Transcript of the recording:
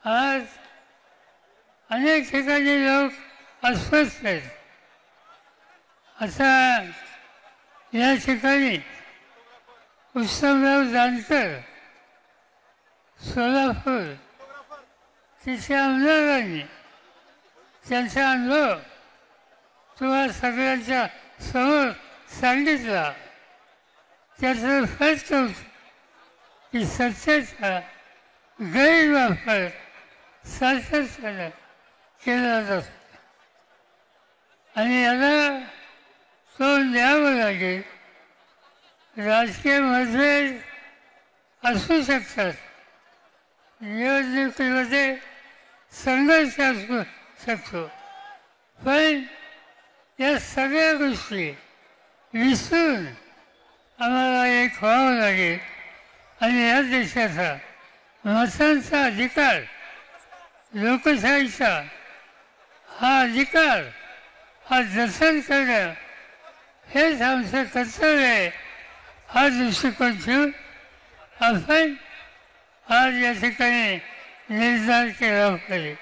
आज अनेक ठिकाणी लोक अस्वस्थ आहेत. आता या ठिकाणी उत्तमराव जानकर सोलापूर तिथे आमदारांनी त्यांचा अनुभव तुम्हा सगळ्यांच्या समोर सांगितला. त्याचं स्पष्ट होतं की सत्तेचा गैरवापर सातत्यानं केला जातो आणि याला तोंड द्यावं लागेल. राजकीय मतभेद असू शकतात, निवडणुकीमध्ये संघर्ष असू शकतो, पण या सगळ्या गोष्टी विसरून आम्हाला एक व्हावं लागेल आणि या देशाचा मतांचा अधिकार, लोकशाहीचा हा अधिकार हा जतन करणं हेच आमचं कर्तव्य आहे. हा दृष्टिकोन ठेवून आपण आज या ठिकाणी निर्धार केला पाहिजे.